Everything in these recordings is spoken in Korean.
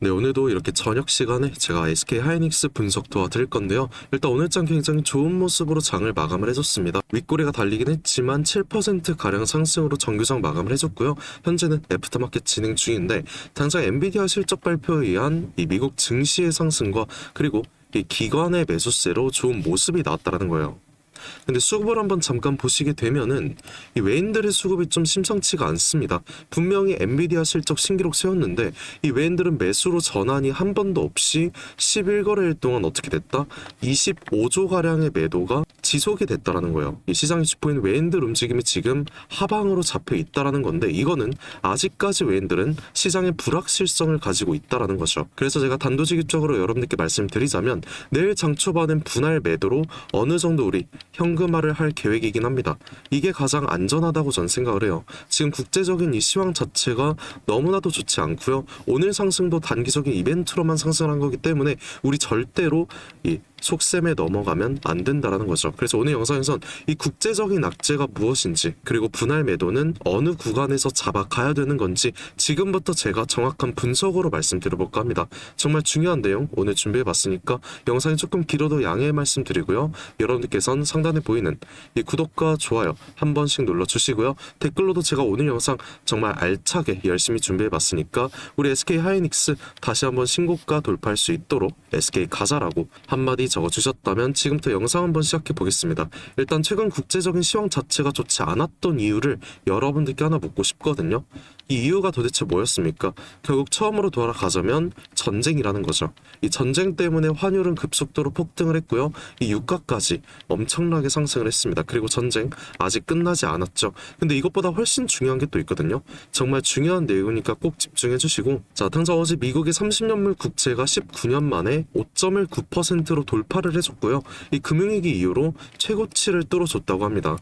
네, 오늘도 이렇게 저녁 시간에 제가 SK 하이닉스 분석 도와드릴 건데요. 일단 오늘 장 굉장히 좋은 모습으로 장을 마감을 해줬습니다. 윗꼬리가 달리긴 했지만 7%가량 상승으로 정규장 마감을 해줬고요. 현재는 애프터마켓 진행 중인데 당장 엔비디아 실적 발표에 의한 이 미국 증시의 상승과 그리고 이 기관의 매수세로 좋은 모습이 나왔다라는 거예요. 근데 수급을 한번 잠깐 보시게 되면은 이 외인들의 수급이 좀 심상치가 않습니다. 분명히 엔비디아 실적 신기록 세웠는데 이 외인들은 매수로 전환이 한 번도 없이 11거래일 동안 어떻게 됐다? 25조 가량의 매도가 지속이 됐다라는 거예요. 이 시장이 짚어있는 외인들 움직임이 지금 하방으로 잡혀 있다라는 건데 이거는 아직까지 외인들은 시장의 불확실성을 가지고 있다라는 거죠. 그래서 제가 단도직입적으로 여러분들께 말씀드리자면 내일 장 초반엔 분할 매도로 어느 정도 우리 현금화를 할 계획이긴 합니다. 이게 가장 안전하다고 전 생각을 해요. 지금 국제적인 이 시황 자체가 너무나도 좋지 않고요. 오늘 상승도 단기적인 이벤트로만 상승한 거기 때문에 우리 절대로 이 속셈에 넘어가면 안 된다라는 거죠. 그래서 오늘 영상에선 이 국제적인 악재가 무엇인지 그리고 분할 매도는 어느 구간에서 잡아가야 되는 건지 지금부터 제가 정확한 분석으로 말씀드려볼까 합니다. 정말 중요한 내용 오늘 준비해봤으니까 영상이 조금 길어도 양해의 말씀드리고요. 여러분들께서는 상단에 보이는 이 구독과 좋아요 한 번씩 눌러주시고요. 댓글로도 제가 오늘 영상 정말 알차게 열심히 준비해봤으니까 우리 SK 하이닉스 다시 한번 신고가 돌파할 수 있도록 SK 가자라고 한마디 적어주셨다면 지금부터 영상 한번 시작해 보겠습니다. 일단 최근 국제적인 시황 자체가 좋지 않았던 이유를 여러분들께 하나 묻고 싶거든요. 이 이유가 도대체 뭐였습니까? 결국 처음으로 돌아가자면 전쟁이라는 거죠. 이 전쟁 때문에 환율은 급속도로 폭등을 했고요. 이 유가까지 엄청나게 상승을 했습니다. 그리고 전쟁 아직 끝나지 않았죠. 근데 이것보다 훨씬 중요한 게 또 있거든요. 정말 중요한 내용이니까 꼭 집중해 주시고 자, 당장 어제 미국의 30년물 국채가 19년 만에 5.9%로 돌파를 해줬고요. 이 금융위기 이후로 최고치를 뚫어줬다고 합니다.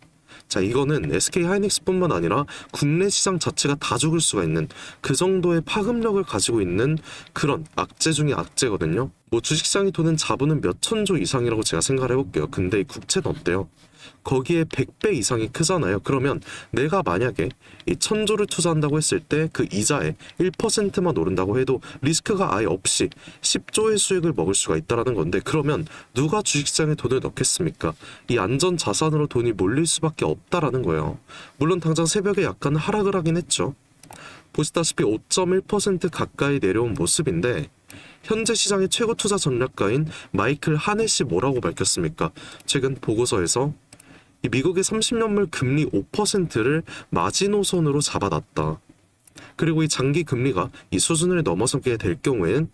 자, 이거는 SK 하이닉스뿐만 아니라 국내 시장 자체가 다 죽을 수가 있는 그 정도의 파급력을 가지고 있는 그런 악재 중의 악재거든요. 뭐 주식시장이 도는 자본은 몇 천조 이상이라고 제가 생각을 해볼게요. 근데 이 국채는 어때요? 거기에 100배 이상이 크잖아요. 그러면 내가 만약에 이 1000조를 투자한다고 했을 때 그 이자에 1%만 오른다고 해도 리스크가 아예 없이 10조의 수익을 먹을 수가 있다는 건데 그러면 누가 주식시장에 돈을 넣겠습니까? 이 안전 자산으로 돈이 몰릴 수밖에 없다라는 거예요. 물론 당장 새벽에 약간 하락을 하긴 했죠. 보시다시피 5.1% 가까이 내려온 모습인데 현재 시장의 최고 투자 전략가인 마이클 하넷이 뭐라고 밝혔습니까? 최근 보고서에서 이 미국의 30년물 금리 5%를 마지노선으로 잡아놨다. 그리고 이 장기 금리가 이 수준을 넘어서게 될 경우에는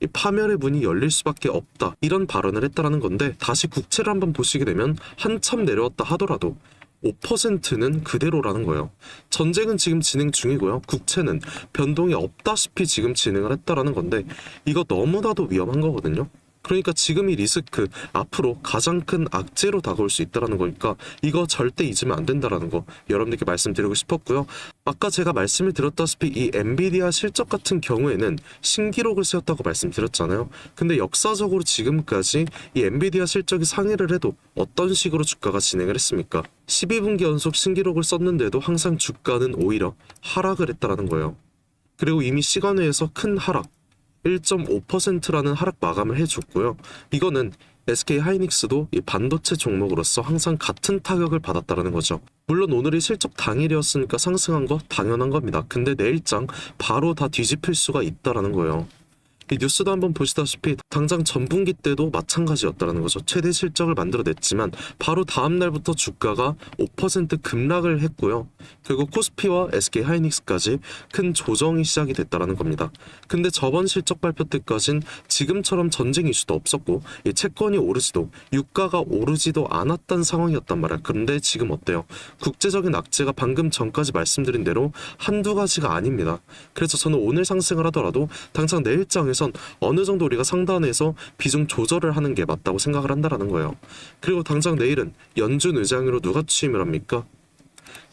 이 파멸의 문이 열릴 수밖에 없다. 이런 발언을 했다라는 건데 다시 국채를 한번 보시게 되면 한참 내려왔다 하더라도 5%는 그대로라는 거예요. 전쟁은 지금 진행 중이고요. 국채는 변동이 없다시피 지금 진행을 했다라는 건데 이거 너무나도 위험한 거거든요. 그러니까 지금 이 리스크 앞으로 가장 큰 악재로 다가올 수 있다는 거니까 이거 절대 잊으면 안 된다는 거 여러분들께 말씀드리고 싶었고요. 아까 제가 말씀을 드렸다시피 이 엔비디아 실적 같은 경우에는 신기록을 세웠다고 말씀드렸잖아요. 근데 역사적으로 지금까지 이 엔비디아 실적이 상회를 해도 어떤 식으로 주가가 진행을 했습니까? 12분기 연속 신기록을 썼는데도 항상 주가는 오히려 하락을 했다는 거예요. 그리고 이미 시간외에서 큰 하락 1.5%라는 하락 마감을 해줬고요. 이거는 SK 하이닉스도 이 반도체 종목으로서 항상 같은 타격을 받았다는 거죠. 물론 오늘이 실적 당일이었으니까 상승한 거 당연한 겁니다. 근데 내일장 바로 다 뒤집힐 수가 있다는 거예요. 이 뉴스도 한번 보시다시피 당장 전분기 때도 마찬가지였다는 거죠. 최대 실적을 만들어냈지만 바로 다음 날부터 주가가 5% 급락을 했고요. 결국 코스피와 SK 하이닉스까지 큰 조정이 시작이 됐다는 겁니다. 근데 저번 실적 발표 때까진 지금처럼 전쟁 이슈도 없었고 이 채권이 오르지도 유가가 오르지도 않았던 상황이었단 말이야. 그런데 지금 어때요? 국제적인 악재가 방금 전까지 말씀드린 대로 한두 가지가 아닙니다. 그래서 저는 오늘 상승을 하더라도 당장 내일장에서 어느 정도 우리가 상단에서 비중 조절을 하는 게 맞다고 생각을 한다는 거예요. 그리고 당장 내일은 연준 의장으로 누가 취임을 합니까?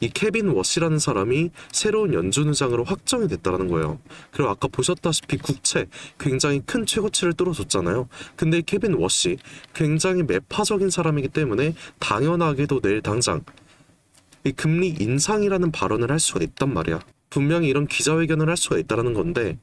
이 케빈 워시라는 사람이 새로운 연준 의장으로 확정이 됐다는 거예요. 그리고 아까 보셨다시피 국채 굉장히 큰 최고치를 뚫어줬잖아요. 근데 케빈 워시 굉장히 매파적인 사람이기 때문에 당연하게도 내일 당장 이 금리 인상이라는 발언을 할 수가 있단 말이야. 분명히 이런 기자회견을 할 수가 있다는 건데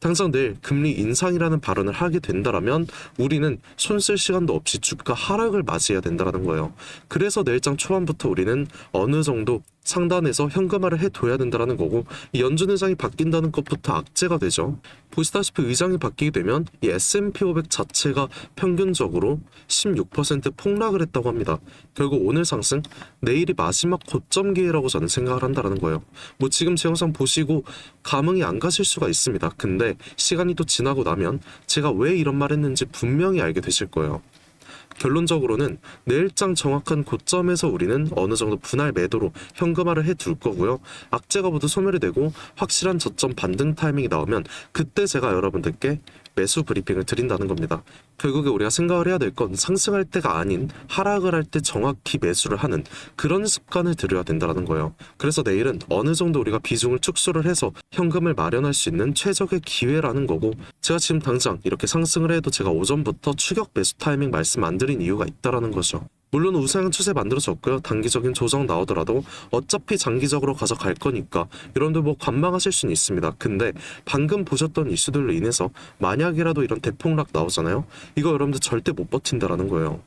당장 내일 금리 인상이라는 발언을 하게 된다라면 우리는 손 쓸 시간도 없이 주가 하락을 맞이해야 된다는 거예요. 그래서 내일장 초반부터 우리는 어느 정도 상단에서 현금화를 해둬야 된다는 거고, 이 연준 의장이 바뀐다는 것부터 악재가 되죠. 보시다시피 의장이 바뀌게 되면 이 S&P 500 자체가 평균적으로 16% 폭락을 했다고 합니다. 결국 오늘 상승, 내일이 마지막 고점 기회라고 저는 생각을 한다는 거예요. 뭐 지금 제 영상 보시고 감흥이 안 가실 수가 있습니다. 근데 시간이 또 지나고 나면 제가 왜 이런 말 했는지 분명히 알게 되실 거예요. 결론적으로는 내일장 정확한 고점에서 우리는 어느 정도 분할 매도로 현금화를 해둘 거고요. 악재가 모두 소멸이 되고 확실한 저점 반등 타이밍이 나오면 그때 제가 여러분들께 매수 브리핑을 드린다는 겁니다. 결국에 우리가 생각을 해야 될 건 상승할 때가 아닌 하락을 할 때 정확히 매수를 하는 그런 습관을 들여야 된다는 거예요. 그래서 내일은 어느 정도 우리가 비중을 축소를 해서 현금을 마련할 수 있는 최적의 기회라는 거고, 제가 지금 당장 이렇게 상승을 해도 제가 오전부터 추격 매수 타이밍 말씀 안 드린 이유가 있다라는 거죠. 물론 우상향 추세 만들어졌고요. 단기적인 조정 나오더라도 어차피 장기적으로 가져갈 거니까 여러분들 뭐 관망하실 수는 있습니다. 근데 방금 보셨던 이슈들로 인해서 만약이라도 이런 대폭락 나오잖아요. 이거 여러분들 절대 못 버틴다라는 거예요.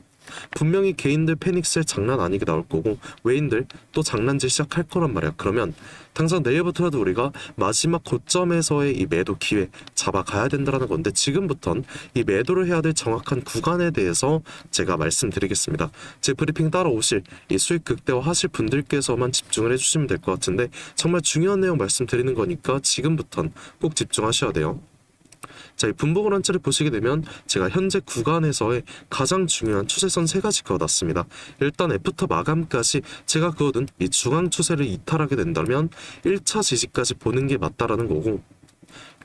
분명히 개인들 패닉셀 장난 아니게 나올 거고 외인들 또 장난질 시작할 거란 말이야. 그러면 당장 내일부터라도 우리가 마지막 고점에서의 이 매도 기회 잡아가야 된다는 건데, 지금부턴 이 매도를 해야 될 정확한 구간에 대해서 제가 말씀드리겠습니다. 제 브리핑 따라오실 이 수익 극대화 하실 분들께서만 집중을 해주시면 될 것 같은데, 정말 중요한 내용 말씀드리는 거니까 지금부턴 꼭 집중하셔야 돼요. 자, 이 분봉을 한 차례 보시게 되면 제가 현재 구간에서의 가장 중요한 추세선 3가지 그어놨습니다. 일단 애프터 마감까지 제가 그어둔 이 중앙 추세를 이탈하게 된다면 1차 지지까지 보는 게 맞다라는 거고,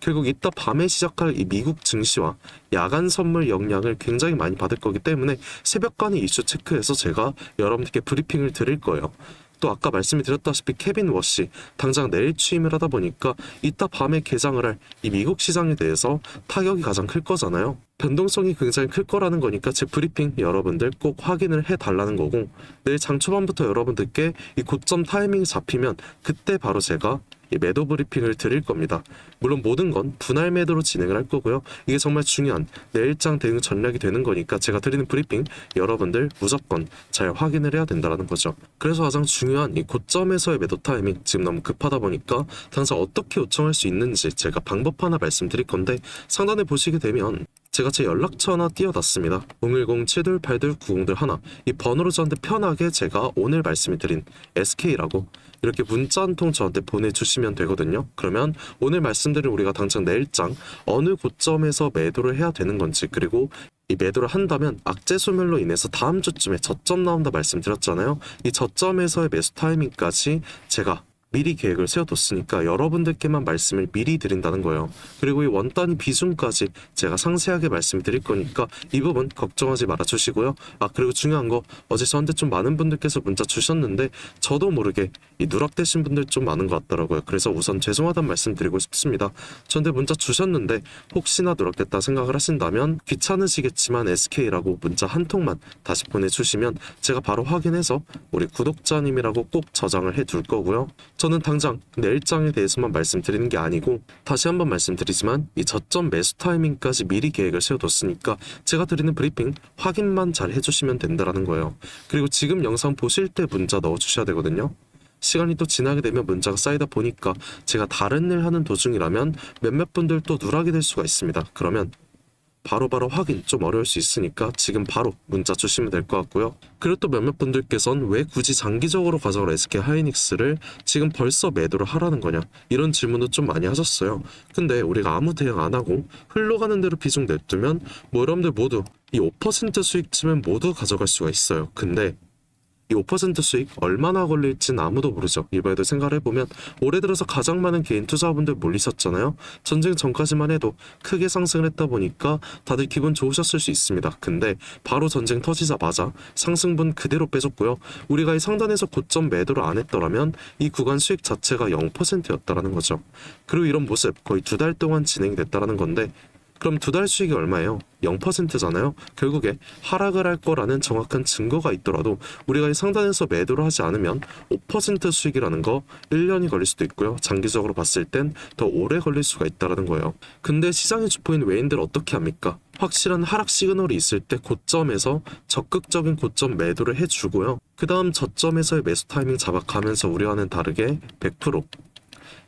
결국 이따 밤에 시작할 이 미국 증시와 야간 선물 영향을 굉장히 많이 받을 거기 때문에 새벽간의 이슈 체크해서 제가 여러분들께 브리핑을 드릴 거예요. 또 아까 말씀을 드렸다시피 케빈 워시 당장 내일 취임을 하다 보니까 이따 밤에 개장을 할 이 미국 시장에 대해서 타격이 가장 클 거잖아요. 변동성이 굉장히 클 거라는 거니까 제 브리핑 여러분들 꼭 확인을 해달라는 거고, 내일 장 초반부터 여러분들께 이 고점 타이밍이 잡히면 그때 바로 제가 이 매도 브리핑을 드릴 겁니다. 물론 모든 건 분할 매도로 진행을 할 거고요. 이게 정말 중요한 내일장 대응 전략이 되는 거니까 제가 드리는 브리핑 여러분들 무조건 잘 확인을 해야 된다는 거죠. 그래서 가장 중요한 이 고점에서의 매도 타이밍, 지금 너무 급하다 보니까 당장 어떻게 요청할 수 있는지 제가 방법 하나 말씀드릴 건데, 상단에 보시게 되면 제가 제 연락처 하나 띄워놨습니다. 010-728-9021. 이 번호로 저한테 편하게 제가 오늘 말씀드린 SK라고 이렇게 문자 한 통 저한테 보내주시면 되거든요. 그러면 오늘 말씀드린 우리가 당장 내일장 어느 고점에서 매도를 해야 되는 건지, 그리고 이 매도를 한다면 악재 소멸로 인해서 다음 주쯤에 저점 나온다 말씀드렸잖아요. 이 저점에서의 매수 타이밍까지 제가 미리 계획을 세워뒀으니까 여러분들께만 말씀을 미리 드린다는 거예요. 그리고 이 원단위 비중까지 제가 상세하게 말씀드릴 거니까 이 부분 걱정하지 말아주시고요. 그리고 중요한 거, 어제 저한테 좀 많은 분들께서 문자 주셨는데 저도 모르게 이 누락되신 분들 좀 많은 것 같더라고요. 그래서 우선 죄송하다는 말씀 드리고 싶습니다. 저한테 문자 주셨는데 혹시나 누락됐다 생각을 하신다면 귀찮으시겠지만 SK라고 문자 한 통만 다시 보내주시면 제가 바로 확인해서 우리 구독자님이라고 꼭 저장을 해둘 거고요. 저는 당장 내일장에 대해서만 말씀드리는 게 아니고, 다시 한번 말씀드리지만 이 저점 매수 타이밍까지 미리 계획을 세워뒀으니까 제가 드리는 브리핑 확인만 잘 해주시면 된다는 거예요. 그리고 지금 영상 보실 때 문자 넣어주셔야 되거든요. 시간이 또 지나게 되면 문자가 쌓이다 보니까 제가 다른 일 하는 도중이라면 몇몇 분들 또 누락이 될 수가 있습니다. 그러면 바로바로 확인 좀 어려울 수 있으니까 지금 바로 문자 주시면 될 것 같고요. 그리고 또 몇몇 분들께서는 왜 굳이 장기적으로 가져갈 SK 하이닉스를 지금 벌써 매도를 하라는 거냐, 이런 질문도 좀 많이 하셨어요. 근데 우리가 아무 대응 안 하고 흘러가는 대로 비중 냅두면 뭐 여러분들 모두 이 5% 수익쯤은 모두 가져갈 수가 있어요. 근데 이 5% 수익 얼마나 걸릴진 아무도 모르죠. 이번에도 생각을 해보면 올해 들어서 가장 많은 개인 투자분들 몰리셨잖아요. 전쟁 전까지만 해도 크게 상승을 했다 보니까 다들 기분 좋으셨을 수 있습니다. 근데 바로 전쟁 터지자마자 상승분 그대로 빼줬고요. 우리가 이 상단에서 고점 매도를 안 했더라면 이 구간 수익 자체가 0%였다라는 거죠. 그리고 이런 모습 거의 2달 동안 진행이 됐다라는 건데, 그럼 두 달 수익이 얼마예요? 0%잖아요. 결국에 하락을 할 거라는 정확한 증거가 있더라도 우리가 이 상단에서 매도를 하지 않으면 5% 수익이라는 거 1년이 걸릴 수도 있고요. 장기적으로 봤을 땐 더 오래 걸릴 수가 있다는 거예요. 근데 시장의 주포인 외인들 어떻게 합니까? 확실한 하락 시그널이 있을 때 고점에서 적극적인 고점 매도를 해주고요. 그 다음 저점에서의 매수 타이밍 잡아가면서 우리와는 다르게 100%,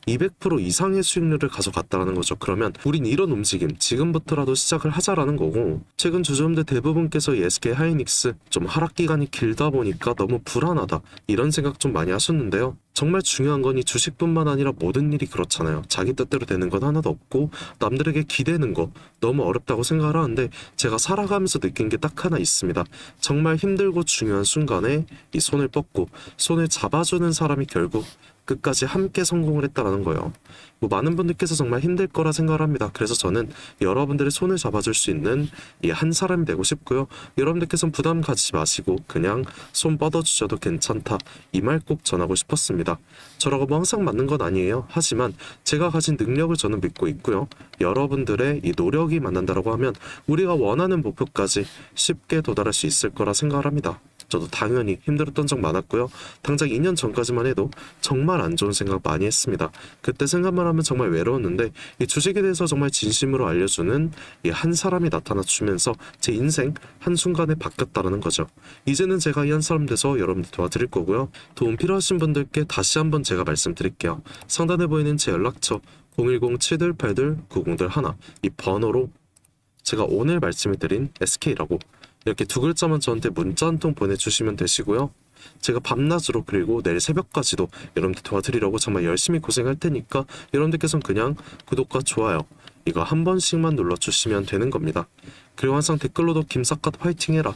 200% 이상의 수익률을 가져갔다라는 거죠. 그러면 우린 이런 움직임 지금부터라도 시작을 하자라는 거고, 최근 주주분들 대부분께서 이 SK 하이닉스 좀 하락 기간이 길다 보니까 너무 불안하다 이런 생각 좀 많이 하셨는데요. 정말 중요한 건 이 주식뿐만 아니라 모든 일이 그렇잖아요. 자기 뜻대로 되는 건 하나도 없고 남들에게 기대는 거 너무 어렵다고 생각을 하는데, 제가 살아가면서 느낀 게 딱 하나 있습니다. 정말 힘들고 중요한 순간에 이 손을 뻗고 손을 잡아주는 사람이 결국 끝까지 함께 성공을 했다라는 거예요. 많은 분들께서 정말 힘들 거라 생각을 합니다. 그래서 저는 여러분들의 손을 잡아줄 수 있는 이 한 사람이 되고 싶고요. 여러분들께서는 부담 가지지 마시고 그냥 손 뻗어주셔도 괜찮다, 이 말 꼭 전하고 싶었습니다. 저라고 뭐 항상 맞는 건 아니에요. 하지만 제가 가진 능력을 저는 믿고 있고요. 여러분들의 이 노력이 만난다라고 하면 우리가 원하는 목표까지 쉽게 도달할 수 있을 거라 생각을 합니다. 저도 당연히 힘들었던 적 많았고요. 당장 2년 전까지만 해도 정말 안 좋은 생각 많이 했습니다. 그때 생각만 하면 정말 외로웠는데 이 주식에 대해서 정말 진심으로 알려주는 이 한 사람이 나타나 주면서 제 인생 한순간에 바뀌었다는 거죠. 이제는 제가 이 한 사람 돼서 여러분들 도와드릴 거고요. 도움 필요하신 분들께 다시 한번 제가 말씀드릴게요. 상단에 보이는 제 연락처 010-728-9021 이 번호로 제가 오늘 말씀드린 SK라고 이렇게 두 글자만 저한테 문자 한 통 보내주시면 되시고요. 제가 밤낮으로 그리고 내일 새벽까지도 여러분들 도와드리려고 정말 열심히 고생할 테니까 여러분들께서는 그냥 구독과 좋아요 이거 한 번씩만 눌러주시면 되는 겁니다. 그리고 항상 댓글로도 김삿갓 화이팅해라,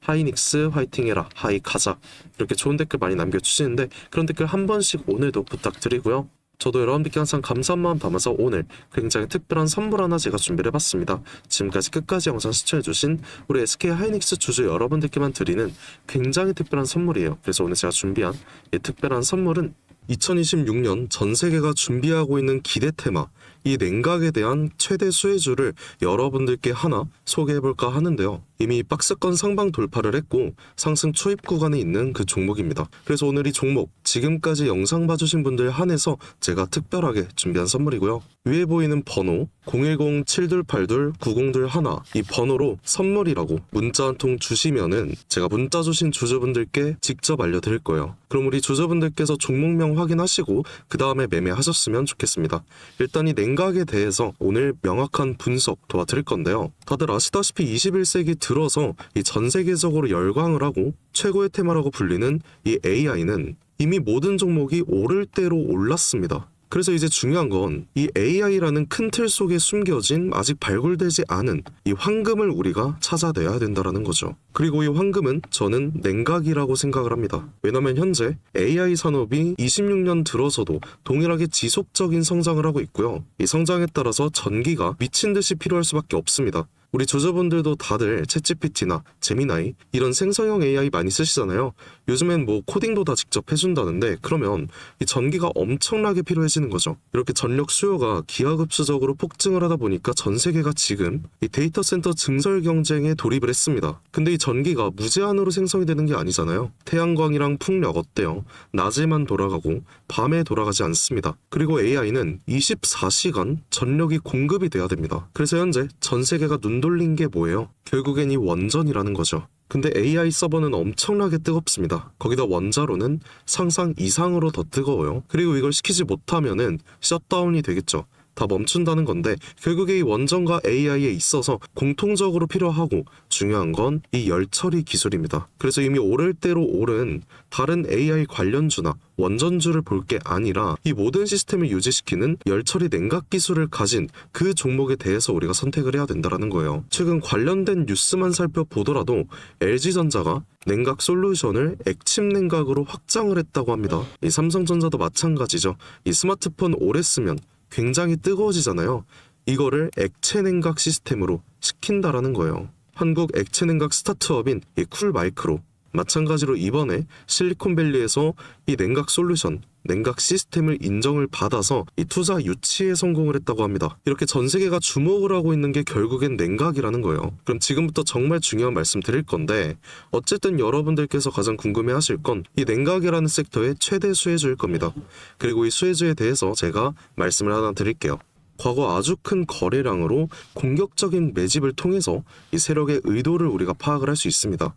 하이닉스 화이팅해라, 하이 가자 이렇게 좋은 댓글 많이 남겨주시는데 그런 댓글 한 번씩 오늘도 부탁드리고요. 저도 여러분들께 항상 감사한 마음 담아서 오늘 굉장히 특별한 선물 하나 제가 준비를 해봤습니다. 지금까지 끝까지 영상 시청해주신 우리 SK 하이닉스 주주 여러분들께만 드리는 굉장히 특별한 선물이에요. 그래서 오늘 제가 준비한 이 특별한 선물은 2026년 전 세계가 준비하고 있는 기대 테마, 이 냉각에 대한 최대 수혜주를 여러분들께 하나 소개해볼까 하는데요. 이미 박스권 상방 돌파를 했고 상승 초입 구간에 있는 그 종목입니다. 그래서 오늘 이 종목 지금까지 영상 봐주신 분들 한해서 제가 특별하게 준비한 선물이고요. 위에 보이는 번호 010-728-9021 이 번호로 선물이라고 문자 한 통 주시면은 제가 문자 주신 주주분들께 직접 알려드릴 거예요. 그럼 우리 주주분들께서 종목명 확인하시고 그 다음에 매매하셨으면 좋겠습니다. 일단 이 냉각에 대해서 오늘 명확한 분석 도와드릴 건데요. 다들 아시다시피 21세기 들어서 이 전 세계적으로 열광을 하고 최고의 테마라고 불리는 이 AI는 이미 모든 종목이 오를 대로 올랐습니다. 그래서 이제 중요한 건 이 AI라는 큰 틀 속에 숨겨진 아직 발굴되지 않은 이 황금을 우리가 찾아내야 된다는 거죠. 그리고 이 황금은 저는 냉각이라고 생각을 합니다. 왜냐면 현재 AI 산업이 26년 들어서도 동일하게 지속적인 성장을 하고 있고요. 이 성장에 따라서 전기가 미친 듯이 필요할 수밖에 없습니다. 우리 주주분들도 다들 챗GPT나 제미나이 이런 생성형 AI 많이 쓰시잖아요. 요즘엔 뭐 코딩도 다 직접 해준다는데 그러면 이 전기가 엄청나게 필요해지는 거죠. 이렇게 전력 수요가 기하급수적으로 폭증을 하다 보니까 전 세계가 지금 이 데이터 센터 증설 경쟁에 돌입을 했습니다. 근데 이 전기가 무제한으로 생성이 되는 게 아니잖아요. 태양광이랑 풍력 어때요? 낮에만 돌아가고 밤에 돌아가지 않습니다. 그리고 AI는 24시간 전력이 공급이 돼야 됩니다. 그래서 현재 전 세계가 눈 돌린 게 뭐예요? 결국엔 이 원전이라는 거죠. 근데 AI 서버는 엄청나게 뜨겁습니다. 거기다 원자로는 상상 이상으로 더 뜨거워요. 그리고 이걸 시키지 못하면은 셧다운이 되겠죠. 다 멈춘다는 건데 결국에 이 원전과 AI에 있어서 공통적으로 필요하고 중요한 건 이 열처리 기술입니다. 그래서 이미 오를 대로 오른 다른 AI 관련주나 원전주를 볼 게 아니라 이 모든 시스템을 유지시키는 열처리 냉각 기술을 가진 그 종목에 대해서 우리가 선택을 해야 된다는 거예요. 최근 관련된 뉴스만 살펴보더라도 LG전자가 냉각 솔루션을 액침 냉각으로 확장을 했다고 합니다. 이 삼성전자도 마찬가지죠. 이 스마트폰 오래 쓰면 굉장히 뜨거워지잖아요. 이거를 액체 냉각 시스템으로 시킨다라는 거예요. 한국 액체 냉각 스타트업인 이 쿨마이크로 마찬가지로 이번에 실리콘밸리에서 이 냉각 솔루션, 냉각 시스템을 인정을 받아서 이 투자 유치에 성공을 했다고 합니다. 이렇게 전 세계가 주목을 하고 있는 게 결국엔 냉각이라는 거예요. 그럼 지금부터 정말 중요한 말씀 드릴 건데 어쨌든 여러분들께서 가장 궁금해하실 건 이 냉각이라는 섹터의 최대 수혜주일 겁니다. 그리고 이 수혜주에 대해서 제가 말씀을 하나 드릴게요. 과거 아주 큰 거래량으로 공격적인 매집을 통해서 이 세력의 의도를 우리가 파악을 할 수 있습니다.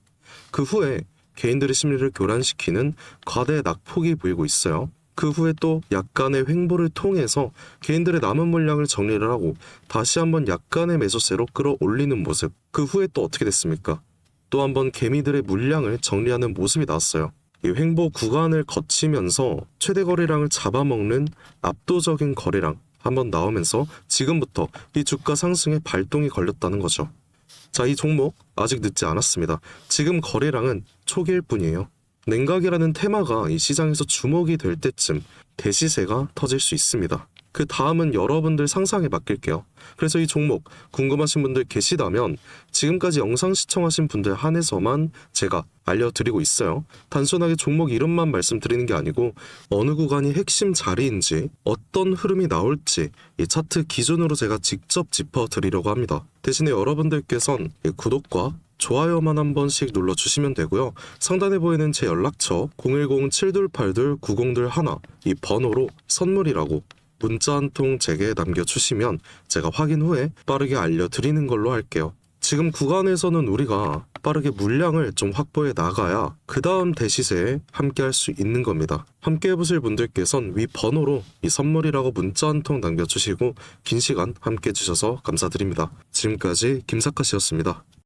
그 후에 개인들의 심리를 교란시키는 과대 낙폭이 보이고 있어요. 그 후에 또 약간의 횡보를 통해서 개인들의 남은 물량을 정리를 하고 다시 한번 약간의 매수세로 끌어올리는 모습. 그 후에 또 어떻게 됐습니까? 또 한번 개미들의 물량을 정리하는 모습이 나왔어요. 이 횡보 구간을 거치면서 최대 거래량을 잡아먹는 압도적인 거래량 한번 나오면서 지금부터 이 주가 상승에 발동이 걸렸다는 거죠. 자, 이 종목 아직 늦지 않았습니다. 지금 거래량은 초기일 뿐이에요. 냉각이라는 테마가 이 시장에서 주목이 될 때쯤 대시세가 터질 수 있습니다. 그 다음은 여러분들 상상에 맡길게요. 그래서 이 종목 궁금하신 분들 계시다면 지금까지 영상 시청하신 분들 한해서만 제가 알려드리고 있어요. 단순하게 종목 이름만 말씀드리는 게 아니고 어느 구간이 핵심 자리인지 어떤 흐름이 나올지 이 차트 기준으로 제가 직접 짚어드리려고 합니다. 대신에 여러분들께선 이 구독과 좋아요만 한 번씩 눌러주시면 되고요. 상단에 보이는 제 연락처 010-7282-9021 이 번호로 선물이라고 문자 한 통 제게 남겨주시면 제가 확인 후에 빠르게 알려드리는 걸로 할게요. 지금 구간에서는 우리가 빠르게 물량을 좀 확보해 나가야 그 다음 대시세에 함께 할 수 있는 겁니다. 함께 해보실 분들께선 위 번호로 이 선물이라고 문자 한 통 남겨주시고 긴 시간 함께 해주셔서 감사드립니다. 지금까지 김사카씨였습니다.